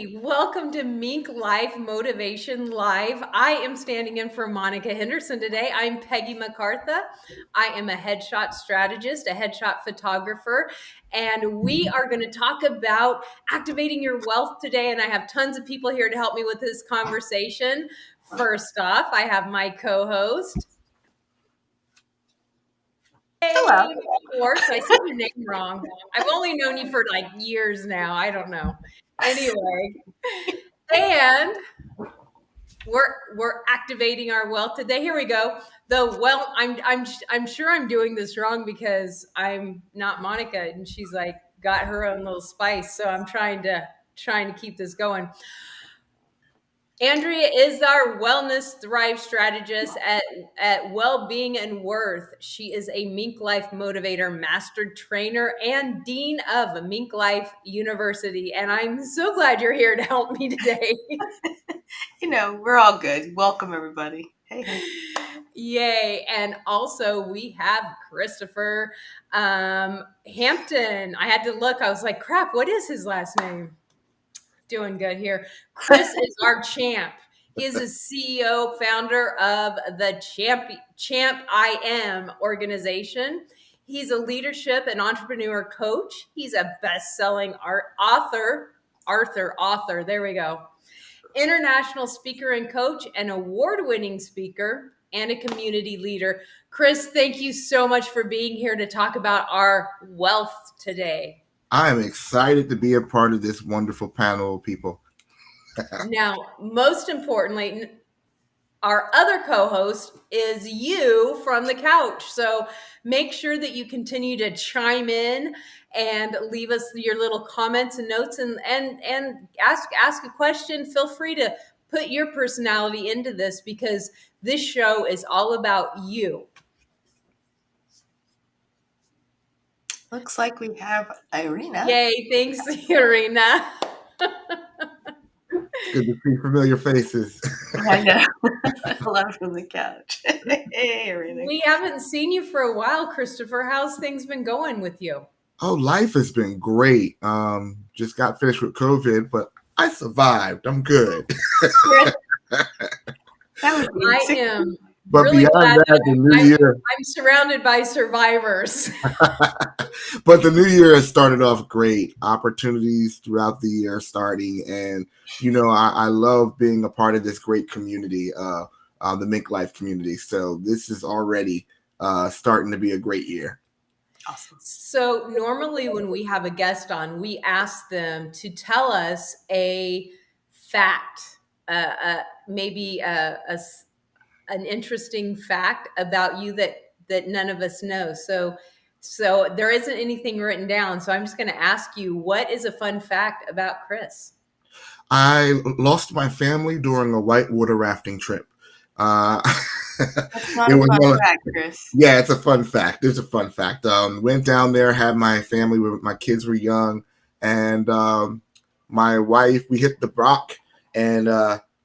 Welcome to Mink Life Motivation Live. I am standing in for Monica Henderson today. I'm Peggy MacArthur. I am a headshot strategist, a headshot photographer, and we are going to talk about activating your wealth today. And I have tons of people here to help me with this conversation. First off, I have my co-host. Hello. Of course, I said your name wrong. I've only known you for like years now. I don't know. Anyway, and we're activating our wealth today. Here we go. I'm sure I'm doing this wrong because I'm not Monica, and she's like got her own little spice. So I'm trying to keep this going. Andrea is our wellness thrive strategist at Wellbeing and Worth. She is a MinkLife motivator, master trainer, and dean of MinkLife University. And I'm so glad you're here to help me today. We're all good. Welcome, everybody. Hey. Yay. And also we have Christopher Hampton. I had to look. I was like, crap, what is his last name? Doing good here. Chris is our champ. He is a CEO, founder of the Champ I Am organization. He's a leadership and entrepreneur coach. He's a best-selling author. There we go. International speaker and coach, an award-winning speaker, and a community leader. Chris, thank you so much for being here to talk about our wealth today. I am excited to be a part of this wonderful panel of people. Now, most importantly, our other co-host is you from the couch. So make sure that you continue to chime in and leave us your little comments and notes and ask a question. Feel free to put your personality into this because this show is all about you. Looks like we have Irina. Yay, thanks, Irina. It's good to see familiar faces. I know. Hello from the couch. Hey, Irina. We haven't seen you for a while, Christopher. How's things been going with you? Oh, life has been great. Just got finished with COVID, but I survived. I'm good. I am. But really beyond that, the new year. I'm surrounded by survivors. But the new year has started off great. Opportunities throughout the year starting. And, I love being a part of this great community, the MinkLife community. So this is already starting to be a great year. Awesome. So normally when we have a guest on, we ask them to tell us a fact, maybe an interesting fact about you that none of us know. So there isn't anything written down. So I'm just going to ask you, what is a fun fact about Chris? I lost my family during a whitewater rafting trip. That's not a fun fact, Chris. Yeah, it's a fun fact. It's a fun fact. Went down there, had my family, my kids were young, and my wife, we hit the rock, and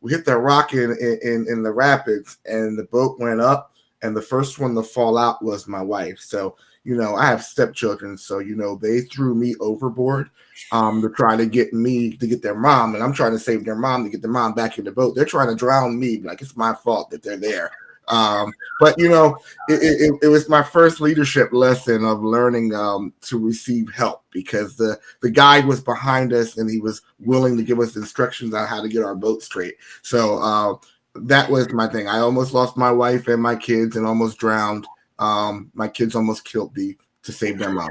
we hit that rock in the rapids, and the boat went up, and the first one to fall out was my wife. So, I have stepchildren, so, they threw me overboard to try to get me to get their mom, and I'm trying to save their mom to get their mom back in the boat. They're trying to drown me, like it's my fault that they're there. But it was my first leadership lesson of learning to receive help because the guide was behind us and he was willing to give us instructions on how to get our boat straight. So that was my thing. I almost lost my wife and my kids and almost drowned. My kids almost killed me to save their mom.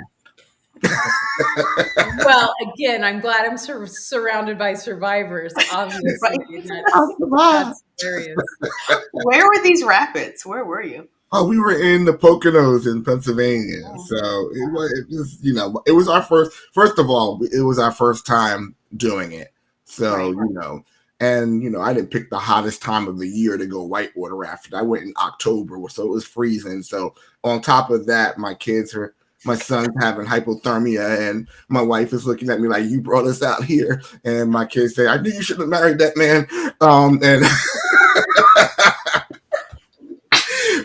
Well, again, I'm glad I'm surrounded by survivors. Obviously, that's hilarious. Where were these rapids? Where were you? Oh, we were in the Poconos in Pennsylvania. Oh. So it was, it was our first of all, it was our first time doing it. So, right. And, I didn't pick the hottest time of the year to go whitewater rafting. I went in October, so it was freezing. So on top of that, my son's having hypothermia, and my wife is looking at me like, you brought us out here. And my kids say, I knew you should have married that man. And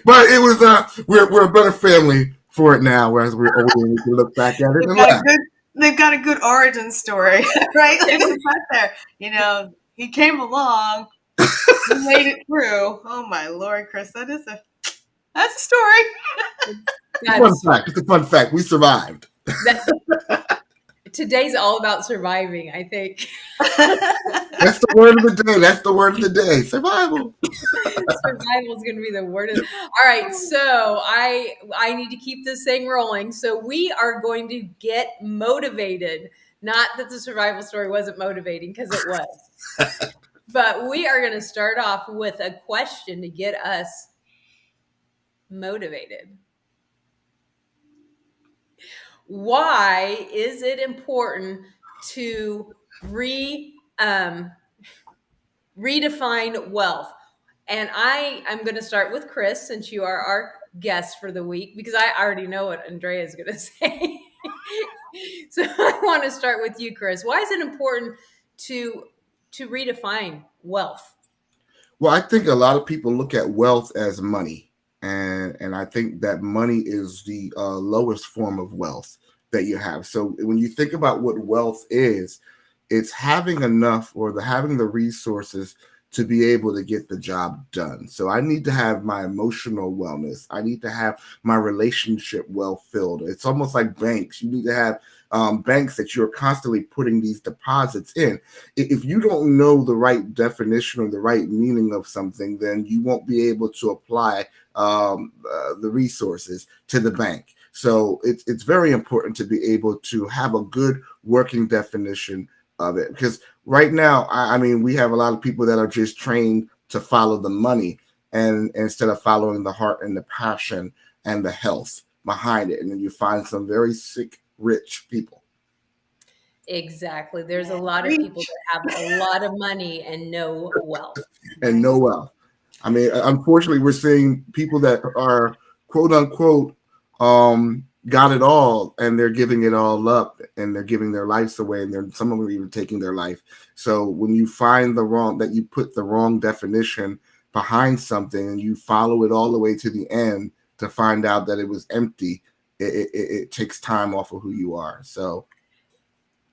but it was we're a better family for it now, whereas we can look back at it. they've got a good origin story, right? Like they put there, he came along, he made it through. Oh my Lord, Chris, that's a story. It's a fun fact. It's a fun fact. We survived. Today's all about surviving, I think. That's the word of the day. That's the word of the day. Survival. Survival is going to be the word of. All right, so I need to keep this thing rolling. So we are going to get motivated. Not that the survival story wasn't motivating, because it was. But we are going to start off with a question to get us motivated. Why is it important to redefine wealth? And I'm going to start with Chris, since you are our guest for the week, because I already know what Andrea is going to say. So I want to start with you, Chris. Why is it important to redefine wealth? Well, I think a lot of people look at wealth as money. And I think that money is the lowest form of wealth that you have. So when you think about what wealth is, it's having enough, or having the resources to be able to get the job done. So I need to have my emotional wellness. I need to have my relationship well filled. It's almost like banks. You need to have banks that you're constantly putting these deposits in. If you don't know the right definition or the right meaning of something, then you won't be able to apply the resources to the bank. So it's very important to be able to have a good working definition of it, because right now, I mean, we have a lot of people that are just trained to follow the money, and instead of following the heart and the passion and the health behind it. And then you find some very sick, rich people. Exactly. There's a lot of people that have a lot of money and no wealth. And no wealth. I mean, unfortunately, we're seeing people that are quote unquote got it all, and they're giving it all up, and they're giving their lives away, and some of them are even taking their life. So when you find you put the wrong definition behind something, and you follow it all the way to the end to find out that it was empty, it takes time off of who you are. So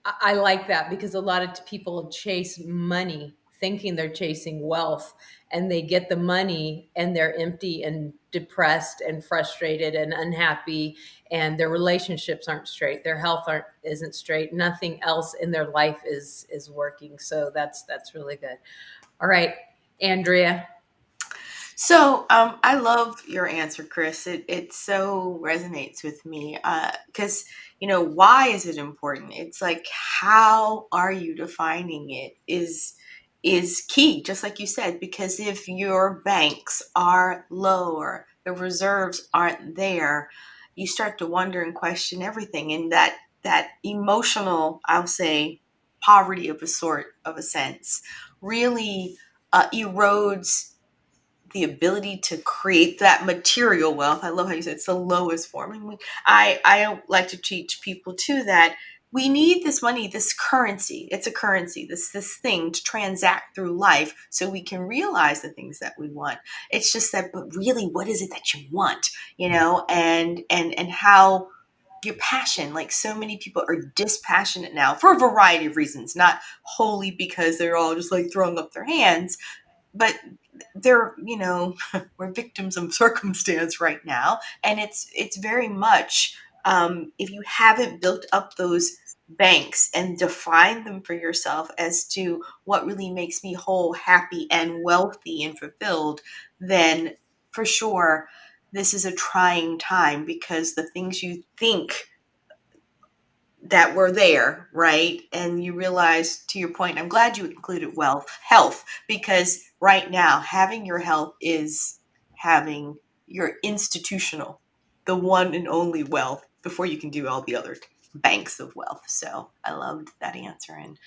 I like that, because a lot of people chase money thinking they're chasing wealth, and they get the money and they're empty and depressed and frustrated and unhappy, and their relationships aren't straight, their health isn't straight, nothing else in their life is working. So that's really good. All right, Andrea. So I love your answer, Chris. It so resonates with me, because why is it important? It's like, how are you defining it is key, just like you said. Because if your banks are low, or the reserves aren't there, you start to wonder and question everything, and that emotional, I'll say, poverty of a sense, really erodes the ability to create that material wealth. I love how you said it's the lowest form. I mean, I like to teach people too that we need this money, this currency. It's a currency, this thing to transact through life, so we can realize the things that we want. It's just that, but really, what is it that you want? And how your passion, like so many people are dispassionate now for a variety of reasons, not wholly because they're all just like throwing up their hands, but they're we're victims of circumstance right now, and it's very much, if you haven't built up those banks and defined them for yourself as to what really makes me whole, happy, and wealthy and fulfilled, then for sure this is a trying time, because the things you think that were there, right? And you realize, to your point, I'm glad you included health, because right now having your health is having your institutional, the one and only wealth, before you can do all the other banks of wealth. So I loved that answer, and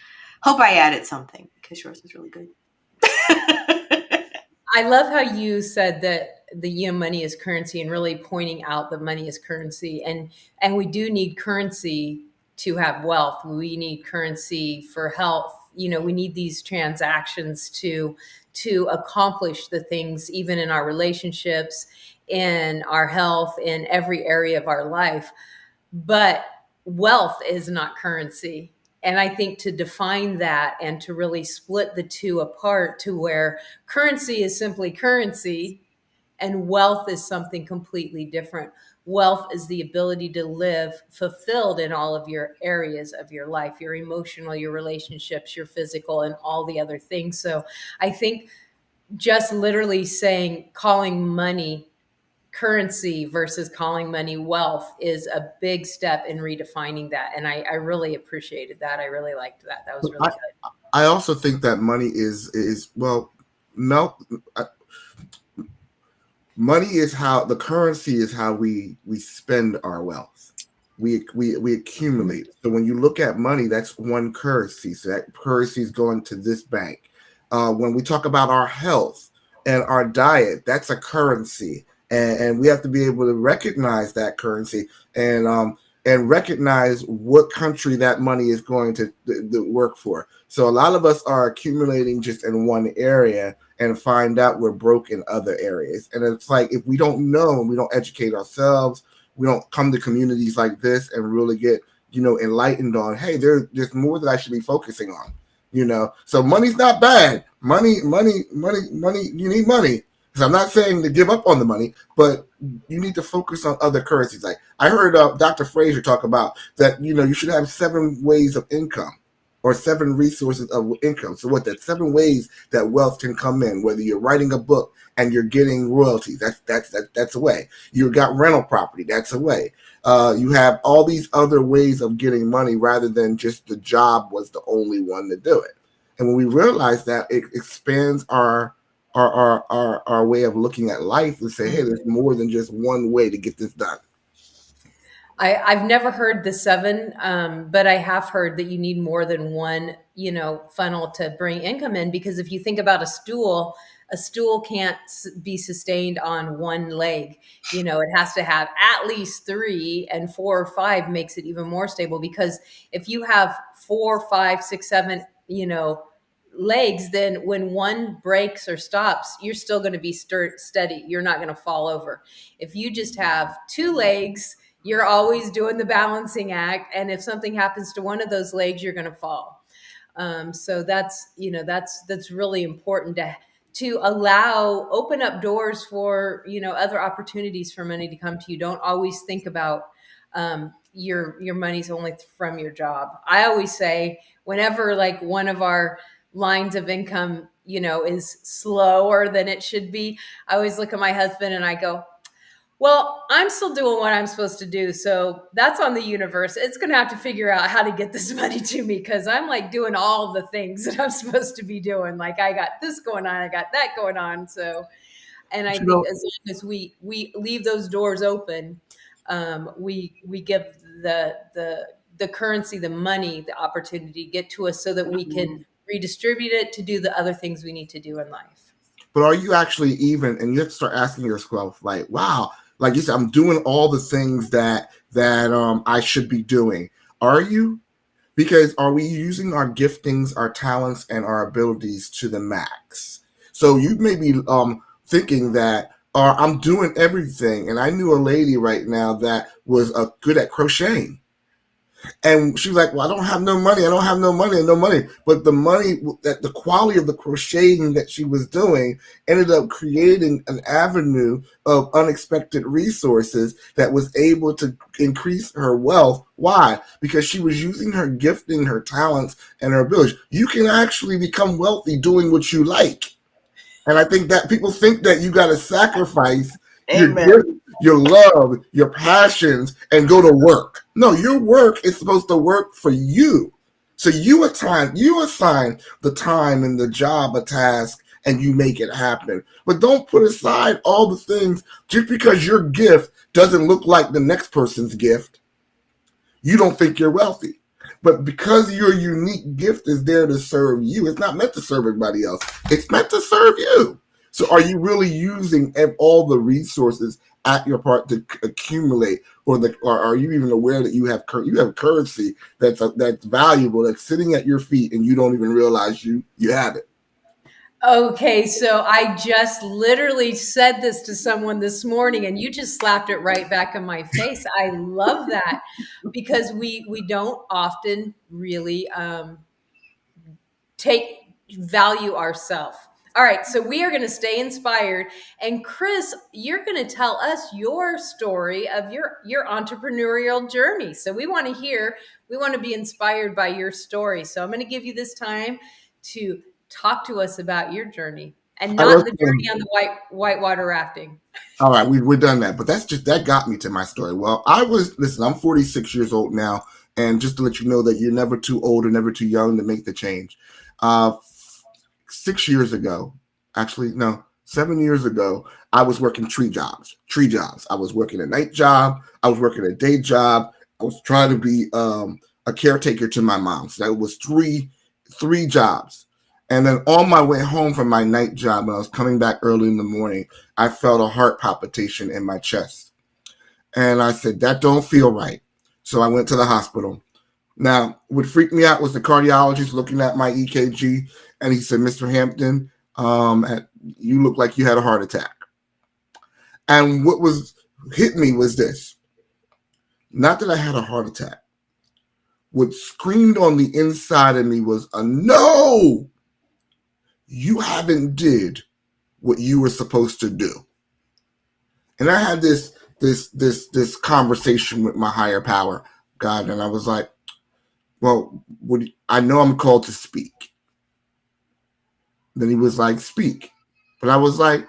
hope I added something, because yours was really good. I love how you said that the money is currency, and really pointing out that money is currency, and we do need currency to have wealth. We need currency for health. We need these transactions to accomplish the things, even in our relationships, in our health, in every area of our life. But wealth is not currency. And I think to define that and to really split the two apart to where currency is simply currency and wealth is something completely different. Wealth is the ability to live fulfilled in all of your areas of your life, your emotional, your relationships, your physical, and all the other things. So I think just literally saying, calling money currency versus calling money wealth is a big step in redefining that. And I really appreciated that. I really liked that. That was really good. I also think that money is well, no, money is how the currency is how we spend our wealth. We accumulate. So when you look at money, that's one currency. So that currency is going to this bank. When we talk about our health and our diet, that's a currency, and we have to be able to recognize that currency and recognize what country that money is going to work for. So a lot of us are accumulating just in one area and find out we're broke in other areas. And it's like, if we don't know and we don't educate ourselves, we don't come to communities like this and really get, enlightened on, hey, there's more that I should be focusing on, So money's not bad. Money, you need money. So I'm not saying to give up on the money, but you need to focus on other currencies. Like I heard Dr. Fraser talk about that, you should have 7 ways of income or 7 resources of income. So that's 7 ways that wealth can come in, whether you're writing a book and you're getting royalties. That's a way. You got rental property. That's a way. You have all these other ways of getting money rather than just the job was the only one to do it. And when we realize that, it expands our way of looking at life and say, hey, there's more than just one way to get this done. I've never heard the 7, but I have heard that you need more than one, funnel to bring income in. Because if you think about a stool can't be sustained on one leg. It has to have at least 3, and 4 or 5 makes it even more stable. Because if you have 4, 5, 6, 7, legs, then when one breaks or stops, you're still going to be steady. You're not going to fall over. If you just have 2 legs, you're always doing the balancing act. And if something happens to one of those legs, you're going to fall. So that's really important to open up doors for, other opportunities for money to come to you. Don't always think about your money's only from your job. I always say whenever like one of our lines of income, is slower than it should be, I always look at my husband and I go, well, I'm still doing what I'm supposed to do. So that's on the universe. It's going to have to figure out how to get this money to me, because I'm like doing all the things that I'm supposed to be doing. Like I got this going on, I got that going on. So, and I think as long as we leave those doors open, we give the currency, the money, the opportunity to get to us so that we can redistribute it to do the other things we need to do in life. But are you actually even, and you have to start asking yourself, like, wow, like you said, I'm doing all the things that I should be doing. Are you? Because are we using our giftings, our talents, and our abilities to the max? So you may be thinking that I'm doing everything. And I knew a lady right now that was good at crocheting. And she was like, well, I don't have no money. But the money, the quality of the crocheting that she was doing ended up creating an avenue of unexpected resources that was able to increase her wealth. Why? Because she was using her gifting, her talents, and her abilities. You can actually become wealthy doing what you like. And I think that people think that you got to sacrifice your love, your passions, and go to work. No, your work is supposed to work for you. So you assign the time and the job, a task, and you make it happen. But don't put aside all the things just because your gift doesn't look like the next person's gift. You don't think you're wealthy. But because your unique gift is there to serve you, it's not meant to serve everybody else. It's meant to serve you. So are you really using all the resources at your part to accumulate, or are you even aware that you have currency that's valuable, that's sitting at your feet, and you don't even realize you have it? Okay, so I just literally said this to someone this morning and you just slapped it right back in my face. I love that because we don't often really take value ourselves. All right, so we are going to stay inspired, and Chris, you're going to tell us your story of your entrepreneurial journey. So we want to hear, we want to be inspired by your story. So I'm going to give you this time to talk to us about your journey, and I not was the journey on the whitewater rafting. all right, we're done that, but that got me to my story. Well, listen, I'm 46 years old now, and just to let you know that you're never too old or never too young to make the change. 6 years ago, actually, no, 7 years ago, I was working three jobs. I was working a night job, I was working a day job, I was trying to be a caretaker to my mom. So that was three jobs. And then on my way home from my night job, when I was coming back early in the morning, I felt a heart palpitation in my chest. And I said, that don't feel right. So I went to the hospital. Now, what freaked me out was the cardiologist looking at my EKG, and he said, Mr. Hampton, you look like you had a heart attack. And what was hit me was this. Not that I had a heart attack. What screamed on the inside of me was a no! You haven't did what you were supposed to do. And I had this conversation with my higher power, God, and I was like, well, I know I'm called to speak. Then he was like, speak. But I was like,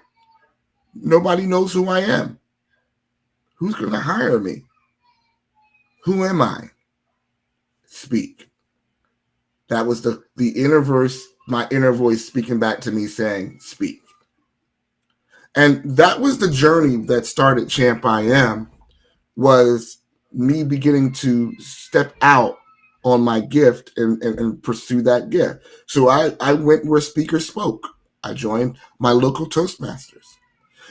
nobody knows who I am. Who's going to hire me? Who am I? Speak. That was the inner voice, my inner voice speaking back to me saying, speak. And that was the journey that started Champ I Am, was me beginning to step out on my gift and pursue that gift. So I went where speakers spoke. I joined my local Toastmasters.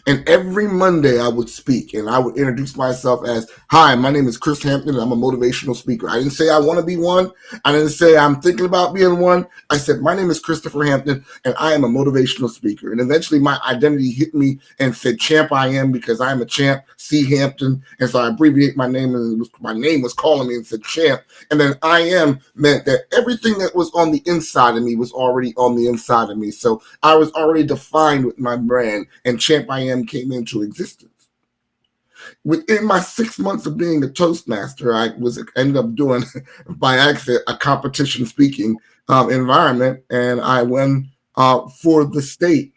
And every Monday I would speak and I would introduce myself as, hi, my name is Chris Hampton and I'm a motivational speaker. I didn't say I want to be one. I didn't say I'm thinking about being one. I said, my name is Christopher Hampton and I am a motivational speaker. And eventually my identity hit me and said Champ I Am, because I am a champ, C. Hampton. And so I abbreviate my name, and my name was calling me and said Champ. And then I Am meant that everything that was on the inside of me was already on the inside of me. So I was already defined with my brand, and Champ I Am came into existence. Within my 6 months of being a Toastmaster, I ended up doing by accident a competition speaking environment, and I won for the state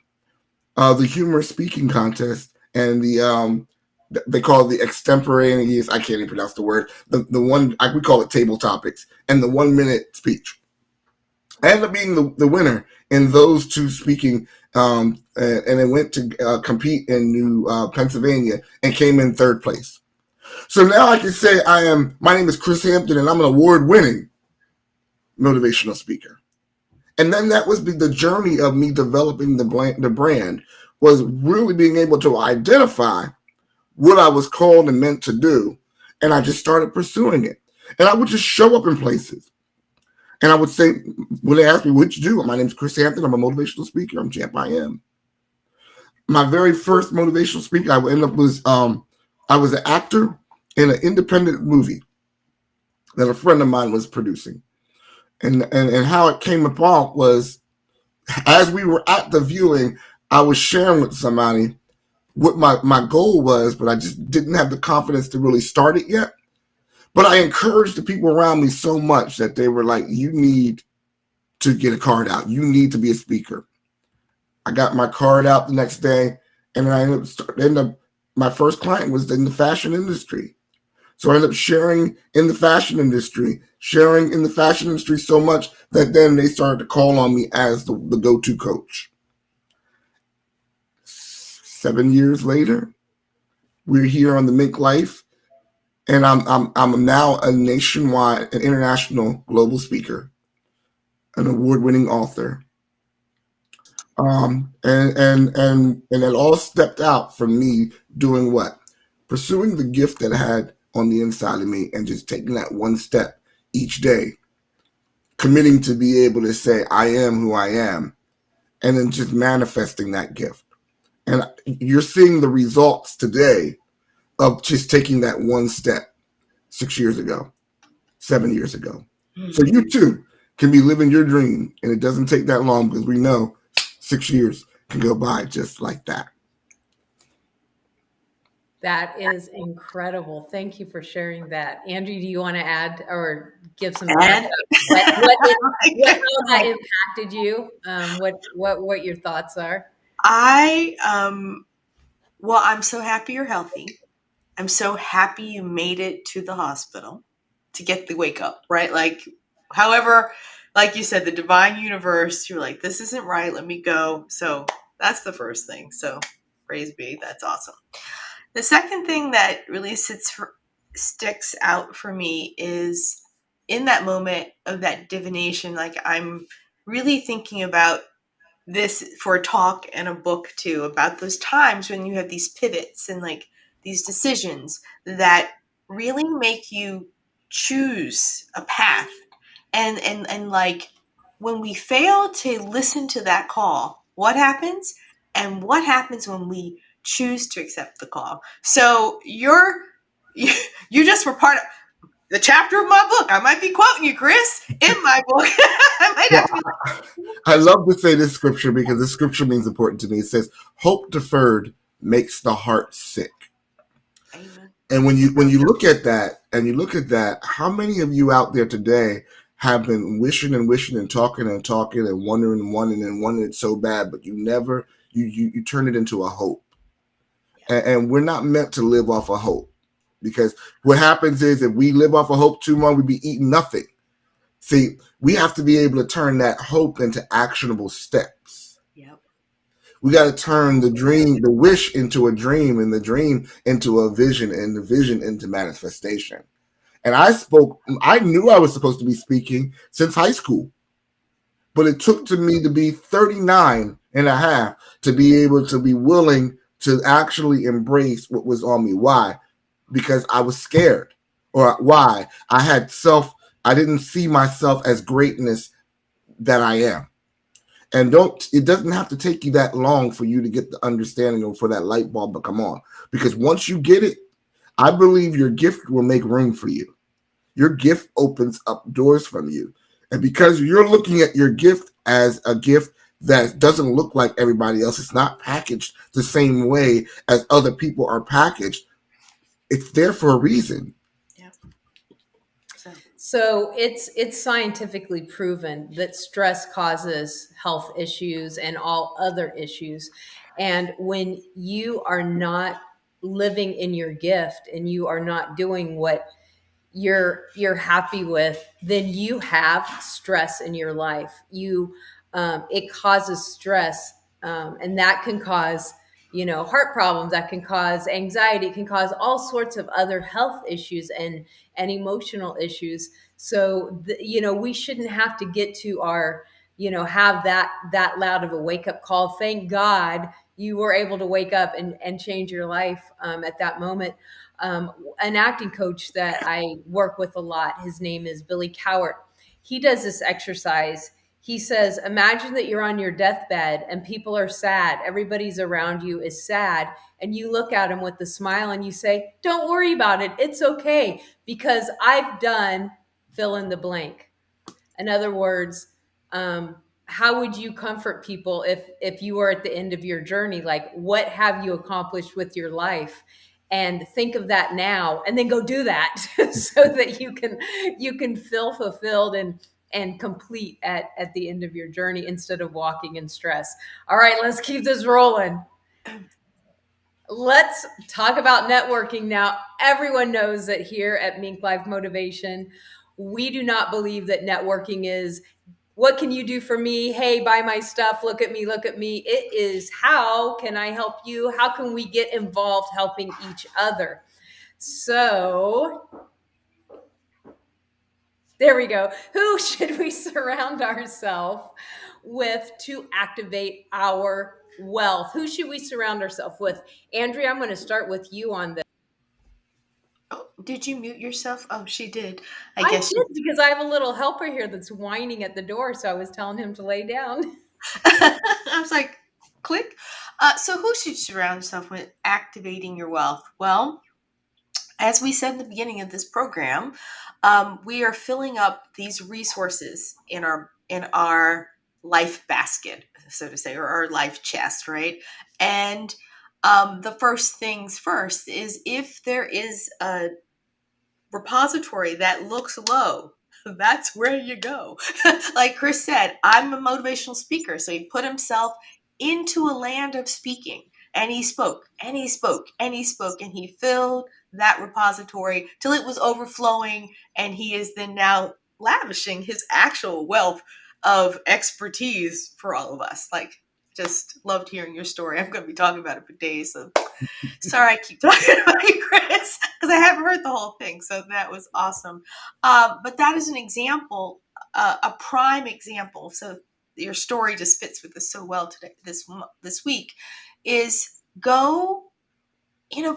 the humor speaking contest, and they call it the extemporaneous, I can't even pronounce the word, the one, we call it table topics, and the 1 minute speech. I ended up being the winner in those two speaking, and I went to compete in New Pennsylvania and came in third place. So now I can say my name is Chris Hampton and I'm an award-winning motivational speaker. And then that was the journey of me developing the brand, was really being able to identify what I was called and meant to do. And I just started pursuing it. And I would just show up in places. And I would say, when they ask me, what you do? My name is Chris Hampton. I'm a motivational speaker. I'm Champ I Am. My very first motivational speaker, I was an actor in an independent movie that a friend of mine was producing. And how it came about was, as we were at the viewing, I was sharing with somebody what my goal was, but I just didn't have the confidence to really start it yet. But I encouraged the people around me so much that they were like, you need to get a card out. You need to be a speaker. I got my card out the next day, and I ended up my first client was in the fashion industry. So I ended up sharing in the fashion industry so much that then they started to call on me as the go-to coach. 7 years later, we're here on the MinkLIfe, and I'm now a nationwide, an international global speaker, an award-winning author. And it all stepped out from me doing what? Pursuing the gift that I had on the inside of me and just taking that one step each day, committing to be able to say, I am who I am, and then just manifesting that gift. And you're seeing the results today of just taking that one step 6 years ago, 7 years ago. So you too can be living your dream, and it doesn't take that long because we know 6 years can go by just like that. That is incredible. Thank you for sharing that. Andrew, do you want to add or give some thoughts And about how that impacted you? What your thoughts are? I well, I'm so happy you're healthy. I'm so happy you made it to the hospital to get the wake up, right? Like, however, like you said, the divine universe, you're like, this isn't right. Let me go. So that's the first thing. So praise be. That's awesome. The second thing that really sticks out for me is in that moment of that divination, like I'm really thinking about this for a talk and a book too, about those times when you have these pivots and like these decisions that really make you choose a path. And like when we fail to listen to that call, what happens? And what happens when we choose to accept the call? So you, you just were part of the chapter of my book. I might be quoting you, Chris, in my book. I might have to be I love to say this scripture because this scripture means important to me. It says, "Hope deferred makes the heart sick." Amen. And when you look at that and you look at that, how many of you out there today have been wishing and talking and wanting it so bad, but you never you turn it into a hope. And we're not meant to live off of hope, because what happens is if we live off of hope too long, we be eating nothing. See, we have to be able to turn that hope into actionable steps. Yep. We got to turn the dream, the wish into a dream, and the dream into a vision, and the vision into manifestation. And I knew I was supposed to be speaking since high school, but it took to me to be 39 and a half to be able to be willing to actually embrace what was on me. Why? Because I was scared. Or why? I didn't see myself as greatness that I am. And it doesn't have to take you that long for you to get the understanding or for that light bulb to come on. Because once you get it, I believe your gift will make room for you. Your gift opens up doors from you. And because you're looking at your gift as a gift that doesn't look like everybody else, it's not packaged the same way as other people are packaged. It's there for a reason. Yep. So it's scientifically proven that stress causes health issues and all other issues. And when you are not living in your gift and you are not doing what you're happy with, then you have stress in your life. It causes stress, and that can cause heart problems, that can cause anxiety, it can cause all sorts of other health issues and emotional issues. So we shouldn't have to get to our have that loud of a wake up call. Thank God you were able to wake up and change your life at that moment. An acting coach that I work with a lot, his name is Billy Cowart. He does this exercise. He says, imagine that you're on your deathbed and people are sad. Everybody's around you is sad. And you look at them with a smile and you say, don't worry about it. It's okay because I've done fill in the blank. In other words, how would you comfort people if you were at the end of your journey? Like, what have you accomplished with your life? And think of that now, and then go do that so that you can feel fulfilled and complete at the end of your journey instead of walking in stress. All right, let's keep this rolling. Let's talk about networking now. Everyone knows that here at Mink Life Motivation, we do not believe that networking is what can you do for me? Hey, buy my stuff. Look at me. Look at me. It is how can I help you? How can we get involved helping each other? So there we go. Who should we surround ourselves with to activate our wealth? Who should we surround ourselves with? Andrea, I'm going to start with you on this. Oh, did you mute yourself? Oh, she did. I did because I have a little helper here that's whining at the door, so I was telling him to lay down. I was like, click. So who should you surround yourself with activating your wealth? Well, as we said in the beginning of this program, we are filling up these resources in our life basket, so to say, or our life chest, right? And the first things first is, if there is a repository that looks low, that's where you go. Like Chris said, I'm a motivational speaker. So he put himself into a land of speaking, and he spoke and he spoke and he spoke, and he filled that repository till it was overflowing. And he is then now lavishing his actual wealth of expertise for all of us. Like, just loved hearing your story. I'm going to be talking about it for days. So sorry I keep talking about you, Chris, because I haven't heard the whole thing. So that was awesome. But that is an example, a prime example. So your story just fits with this so well today, this week, is go.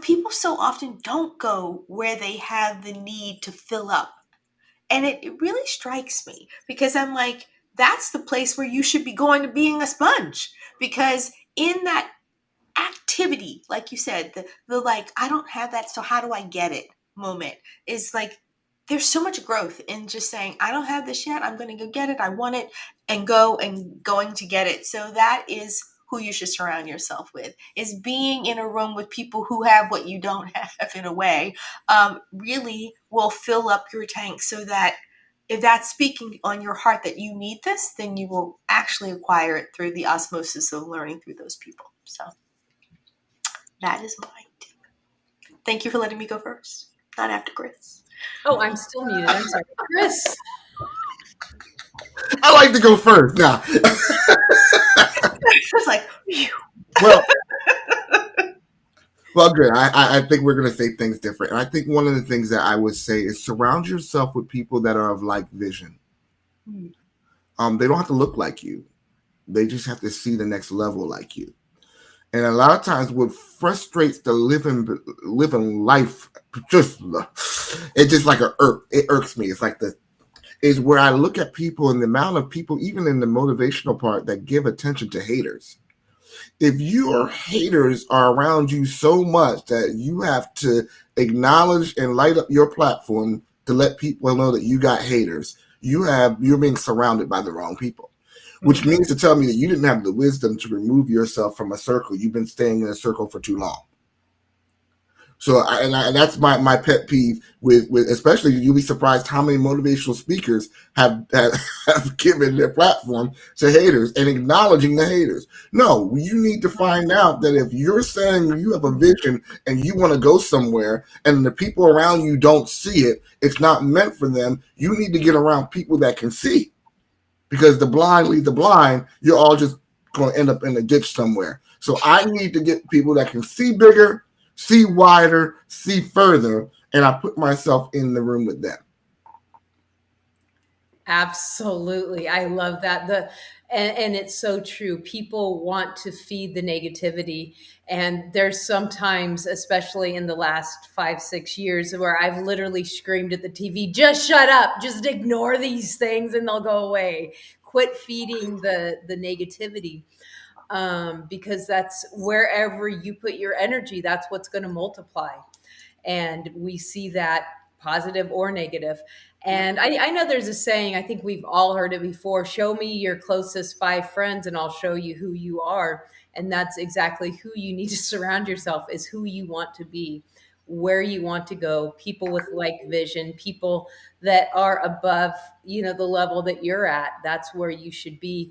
People so often don't go where they have the need to fill up. And it really strikes me, because I'm like, that's the place where you should be going to being a sponge. Because in that activity, like you said, the like, I don't have that, so how do I get it moment is like, there's so much growth in just saying, I don't have this yet, I'm going to go get it, I want it, and going to get it. So that is who you should surround yourself with, is being in a room with people who have what you don't have, in a way, really will fill up your tank, so that if that's speaking on your heart that you need this, then you will actually acquire it through the osmosis of learning through those people. So that is my tip. Thank you for letting me go first, not after Chris. Oh, I'm still muted. I'm sorry. Chris. I like to go first. Now, It's like, phew. well, good. I think we're going to say things different. And I think one of the things that I would say is surround yourself with people that are of like vision. They don't have to look like you. They just have to see the next level like you. And a lot of times what frustrates the living life, it just like it irks me. It's like is where I look at people and the amount of people, even in the motivational part, that give attention to haters. If your haters are around you so much that you have to acknowledge and light up your platform to let people know that you got haters, you're being surrounded by the wrong people. Which means to tell me that you didn't have the wisdom to remove yourself from a circle. You've been staying in a circle for too long. So, and that's my pet peeve with especially, you'll be surprised how many motivational speakers have given their platform to haters and acknowledging the haters. No, you need to find out that if you're saying you have a vision and you want to go somewhere and the people around you don't see it, it's not meant for them. You need to get around people that can see. Because the blind lead the blind, you're all just going to end up in a ditch somewhere. So I need to get people that can see bigger, see wider, see further, and I put myself in the room with them. Absolutely. I love that. And it's so true. People want to feed the negativity. And there's sometimes, especially in the last 5-6 years, where I've literally screamed at the TV, just shut up, just ignore these things and they'll go away. Quit feeding the negativity. Because that's wherever you put your energy, that's what's going to multiply. And we see that positive or negative. And I know there's a saying, I think we've all heard it before, show me your closest 5 friends and I'll show you who you are. And that's exactly who you need to surround yourself, is who you want to be, where you want to go, people with like vision, people that are above, the level that you're at. That's where you should be.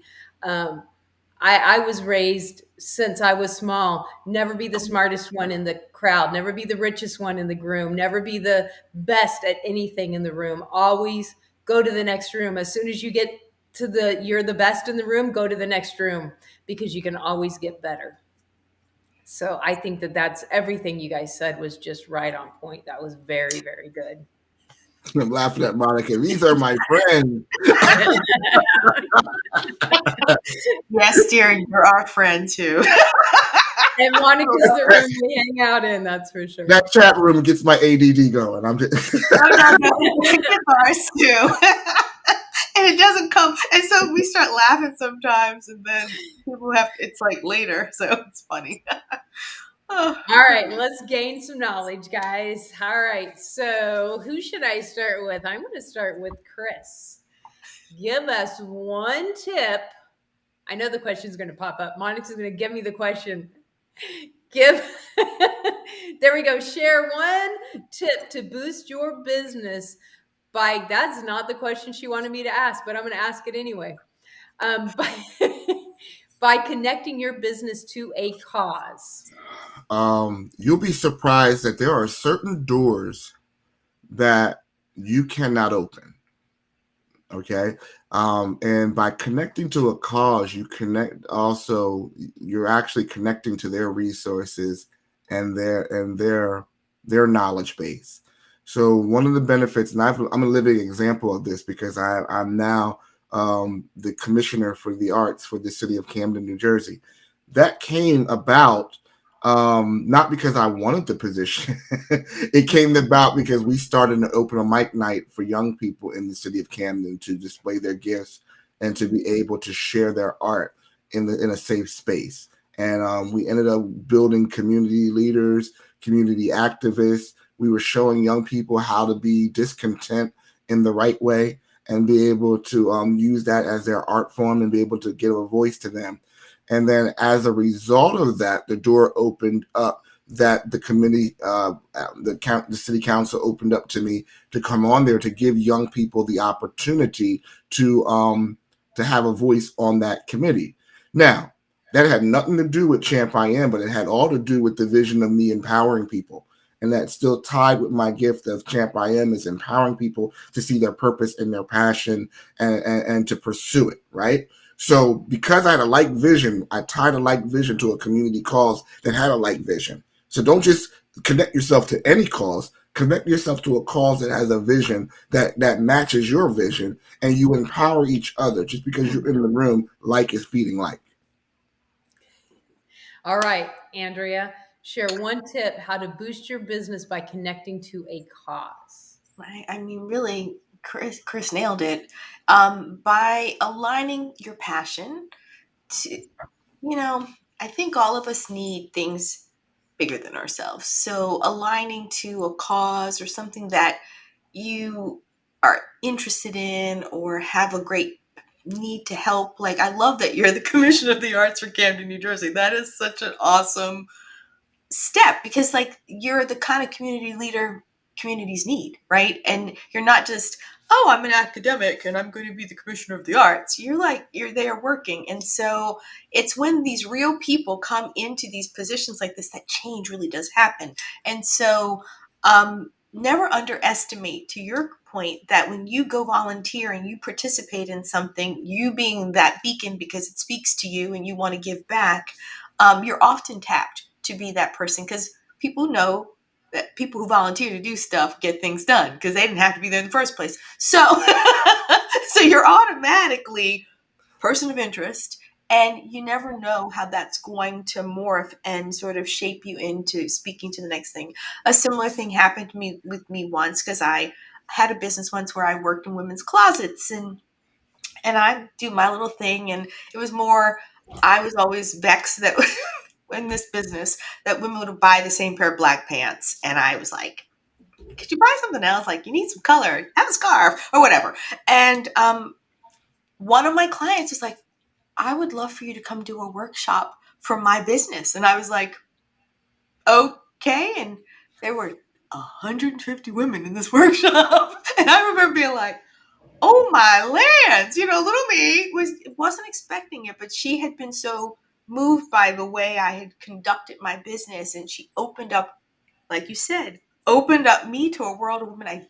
I was raised since I was small, never be the smartest one in the crowd, never be the richest one in the room, never be the best at anything in the room. Always go to the next room. As soon as you get to you're the best in the room, go to the next room, because you can always get better. So I think that's everything you guys said was just right on point. That was very, very good. I'm laughing at Monica. These are my friends. Yes, dear, you're our friend too. And Monica's the room we hang out in, that's for sure. That chat room gets my ADD going. I'm just It gets ours too. And it doesn't come. And so we start laughing sometimes, and then people it's like later, so it's funny. Oh. All right, let's gain some knowledge, guys. All right, so who should I start with? I'm going to start with Chris. Give us one tip. I know the question is going to pop up. Monica's going to give me the question. There we go. Share one tip to boost your business that's not the question she wanted me to ask, but I'm going to ask it anyway. By, by connecting your business to a cause. You'll be surprised that there are certain doors that you cannot open. Okay. And by connecting to a cause, you're actually connecting to their resources and their knowledge base. So one of the benefits, and I'm a living example of this because I'm now the commissioner for the arts for the city of Camden, New Jersey. That came about not because I wanted the position. It came about because we started an open mic night for young people in the city of Camden to display their gifts and to be able to share their art in a safe space. And we ended up building community leaders, community activists. We were showing young people how to be discontent in the right way and be able to use that as their art form and be able to give a voice to them. And then as a result of that, the door opened up that the committee, the city council opened up to me to come on there to give young people the opportunity to have a voice on that committee. Now, that had nothing to do with Champ I Am, but it had all to do with the vision of me empowering people. And that's still tied with my gift of Champ I Am is empowering people to see their purpose and their passion and to pursue it, right? So because I had a like vision, I tied a like vision to a community cause that had a like vision. So don't just connect yourself to any cause. Connect yourself to a cause that has a vision that matches your vision, and you empower each other. Just because you're in the room, like is feeding like. All right, Andrea, share one tip how to boost your business by connecting to a cause. Right. I mean, really, Chris nailed it. By aligning your passion to, I think all of us need things bigger than ourselves. So aligning to a cause or something that you are interested in or have a great need to help. Like, I love that you're the Commissioner of the Arts for Camden, New Jersey. That is such an awesome step because, like, you're the kind of community leader communities need, right? And you're not just, oh, I'm an academic and I'm going to be the Commissioner of the Arts. You're there working. And so it's when these real people come into these positions like this that change really does happen. And so never underestimate, to your point, that when you go volunteer and you participate in something, you being that beacon because it speaks to you and you want to give back, you're often tapped to be that person because people know that people who volunteer to do stuff get things done because they didn't have to be there in the first place. So, so you're automatically person of interest, and you never know how that's going to morph and sort of shape you into speaking to the next thing. A similar thing happened to me with me once because I had a business once where I worked in women's closets and I do my little thing, and it was more. I was always vexed that in this business that women would buy the same pair of black pants. And I was like, could you buy something else? Like, you need some color, have a scarf or whatever. And one of my clients was like, I would love for you to come do a workshop for my business. And I was like, okay. And there were 150 women in this workshop. And I remember being like, oh my lands, little me wasn't expecting it, but she had been so moved by the way I had conducted my business, and she opened up, like you said, opened up me to a world of women I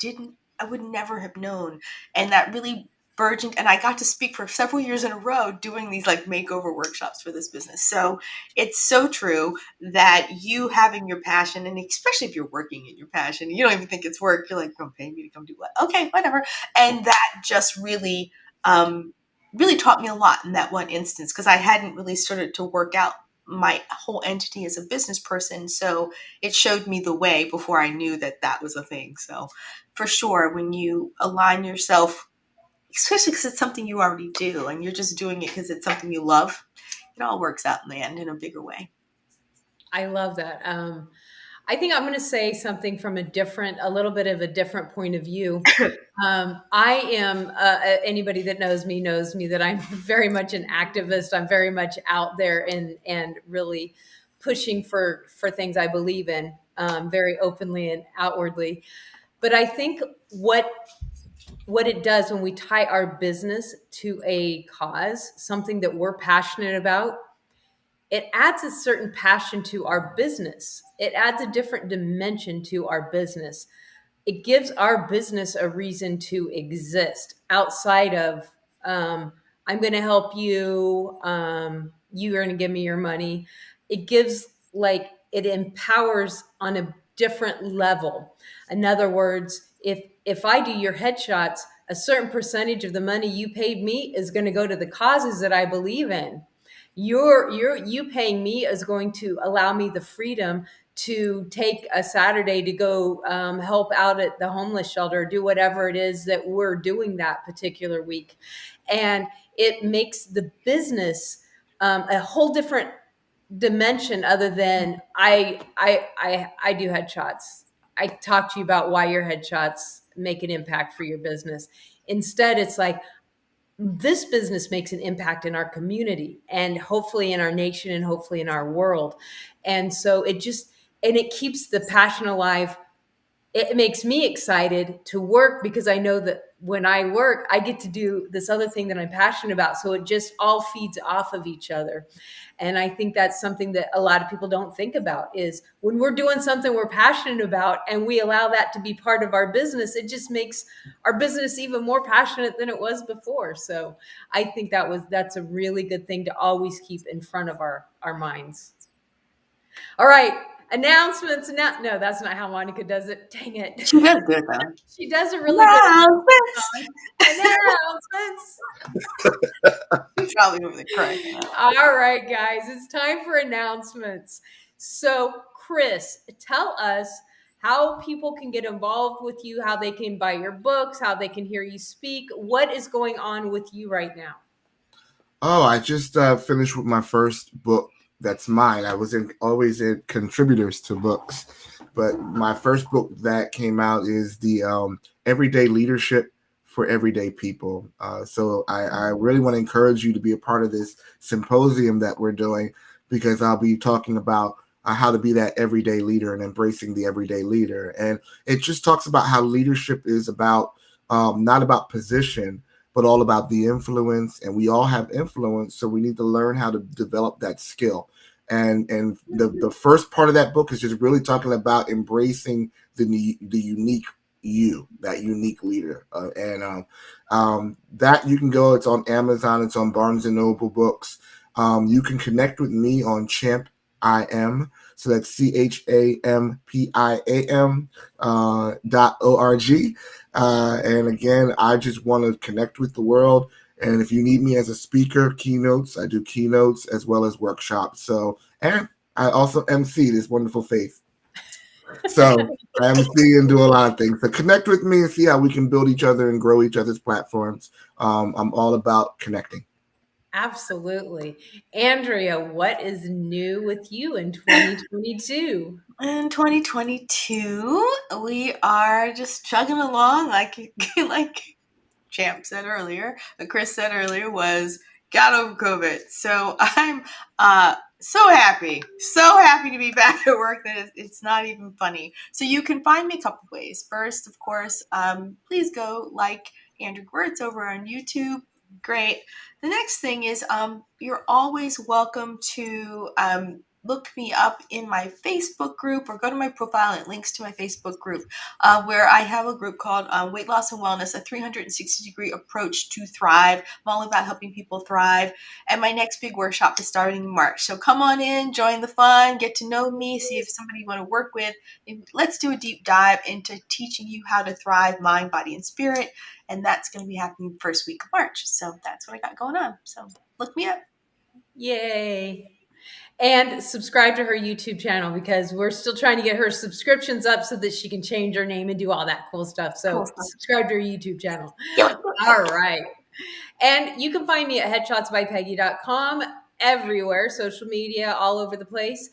would never have known, and that really burgeoned. And I got to speak for several years in a row doing these like makeover workshops for this business. So it's so true that you having your passion, and especially if you're working in your passion, you don't even think it's work. You're like, don't pay me to come do what? Okay, whatever. And that just really, really taught me a lot in that one instance because I hadn't really started to work out my whole entity as a business person. So it showed me the way before I knew that that was a thing. So for sure, when you align yourself especially because it's something you already do and you're just doing it because it's something you love, it all works out in the end in a bigger way. I love that. I think I'm going to say something from a little bit of a different point of view. I am, anybody that knows me that I'm very much an activist. I'm very much out there and really pushing for things I believe in, very openly and outwardly. But I think what it does when we tie our business to a cause, something that we're passionate about, it adds a certain passion to our business. It adds a different dimension to our business. It gives our business a reason to exist outside of, I'm going to help you, you're going to give me your money. It gives, like, it empowers on a different level. In other words, if I do your headshots, a certain percentage of the money you paid me is going to go to the causes that I believe in. You paying me is going to allow me the freedom to take a Saturday to go help out at the homeless shelter, do whatever it is that we're doing that particular week. And it makes the business a whole different dimension other than I do headshots. I talk to you about why your headshots make an impact for your business. Instead, it's like, this business makes an impact in our community and hopefully in our nation and hopefully in our world. And so it keeps the passion alive. It makes me excited to work because I know that when I work, I get to do this other thing that I'm passionate about. So it just all feeds off of each other. And I think that's something that a lot of people don't think about, is when we're doing something we're passionate about and we allow that to be part of our business, it just makes our business even more passionate than it was before. So I think that's a really good thing to always keep in front of our minds. All right. Announcements. No, that's not how Monica does it. Dang it. She does good though. She does a really good Announcements. announcements. She's probably over there crying. All right, guys, it's time for announcements. So, Chris, tell us how people can get involved with you, how they can buy your books, how they can hear you speak. What is going on with you right now? Oh, I just finished with my first book. That's mine. I was always in contributors to books, but my first book that came out is the Everyday Leadership for Everyday People. So I really want to encourage you to be a part of this symposium that we're doing, because I'll be talking about how to be that everyday leader and embracing the everyday leader. And it just talks about how leadership is about not about position, but all about the influence. And we all have influence, so we need to learn how to develop that skill. And the first part of that book is just really talking about embracing the unique you, that unique leader. That you can go, it's on Amazon, it's on Barnes and Noble books. You can connect with me on Champ I Am. So that's CHAMPIAM .org. And again, I just want to connect with the world. And if you need me as a speaker, keynotes, I do keynotes as well as workshops. So, and I also MC this wonderful faith. So I MC and do a lot of things. So connect with me and see how we can build each other and grow each other's platforms. I'm all about connecting. Absolutely. Andrea, what is new with you in 2022? In 2022, we are just chugging along like Champ said earlier, Chris said earlier, was got over COVID. So I'm so happy to be back at work that it's not even funny. So you can find me a couple ways. First, of course, please go like Andrew Gewirtz over on YouTube. Great. The next thing is you're always welcome to look me up in my Facebook group, or go to my profile and it links to my Facebook group, where I have a group called Weight Loss and Wellness, a 360-degree approach to thrive. I'm all about helping people thrive. And my next big workshop is starting in March. So come on in, join the fun, get to know me, see if somebody you want to work with. And let's do a deep dive into teaching you how to thrive mind, body, and spirit. And that's going to be happening first week of March. So that's what I got going on. So look me up. Yay. And subscribe to her YouTube channel because we're still trying to get her subscriptions up so that she can change her name and do all that cool stuff. So Cool stuff. subscribe to her YouTube channel. Yep. All right. And you can find me at headshotsbypeggy.com everywhere, social media, all over the place.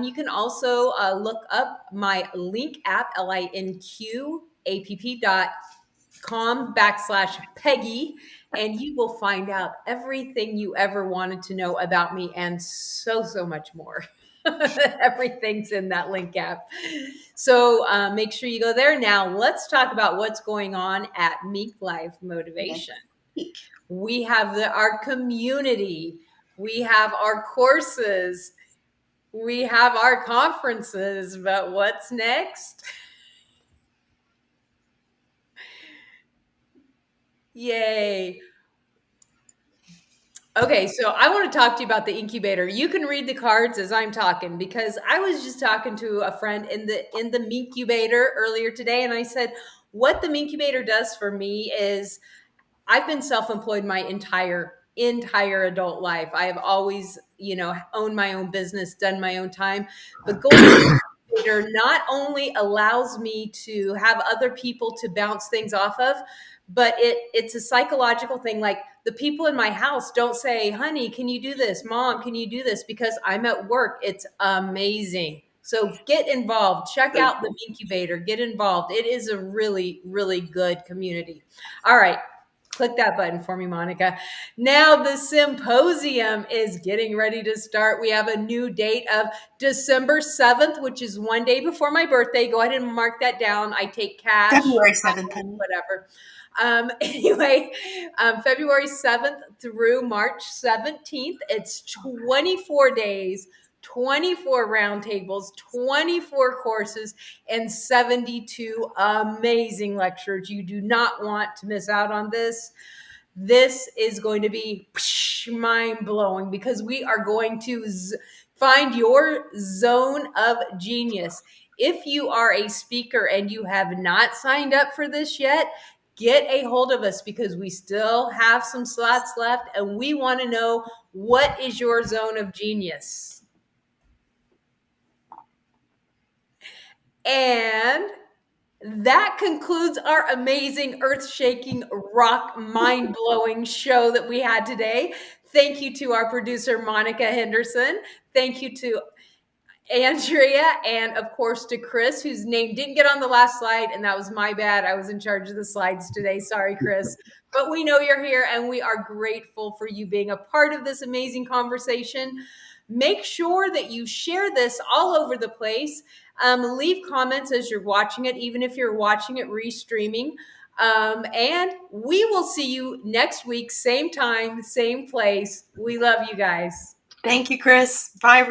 You can also look up my Link app, linkapp.com/Peggy, and you will find out everything you ever wanted to know about me and so much more. Everything's in that Link app. So make sure you go there. Now let's talk about what's going on at Mink Life Motivation. We have our community. We have our courses. We have our conferences. But what's next? Yay. Okay, so I want to talk to you about the incubator. You can read the cards as I'm talking because I was just talking to a friend in the Minkubator earlier today, and I said, what the Minkubator does for me is I've been self-employed my entire adult life. I have always, owned my own business, done my own time. But going to the incubator not only allows me to have other people to bounce things off of, but it's a psychological thing. Like the people in my house don't say, honey, can you do this? Mom, can you do this? Because I'm at work. It's amazing. So get involved. Check out the incubator. Get involved. It is a really, really good community. All right. Click that button for me, Monica. Now the symposium is getting ready to start. We have a new date of December 7th, which is one day before my birthday. Go ahead and mark that down. I take cash. February 7th. Whatever. Anyway, February 7th through March 17th. It's 24 days, 24 roundtables, 24 courses, and 72 amazing lectures. You do not want to miss out on this. This is going to be mind-blowing because we are going to find your zone of genius. If you are a speaker and you have not signed up for this yet, get a hold of us because we still have some slots left and we want to know what is your zone of genius. And that concludes our amazing, earth-shaking, rock, mind-blowing show that we had today. Thank you to our producer, Monica Henderson. Thank you to Andrea, and of course to Chris, whose name didn't get on the last slide, and that was my bad. I was in charge of the slides today. Sorry, Chris. But we know you're here, and we are grateful for you being a part of this amazing conversation. Make sure that you share this all over the place. Leave comments as you're watching it, even if you're watching it restreaming. And we will see you next week, same time, same place. We love you guys. Thank you, Chris. Bye.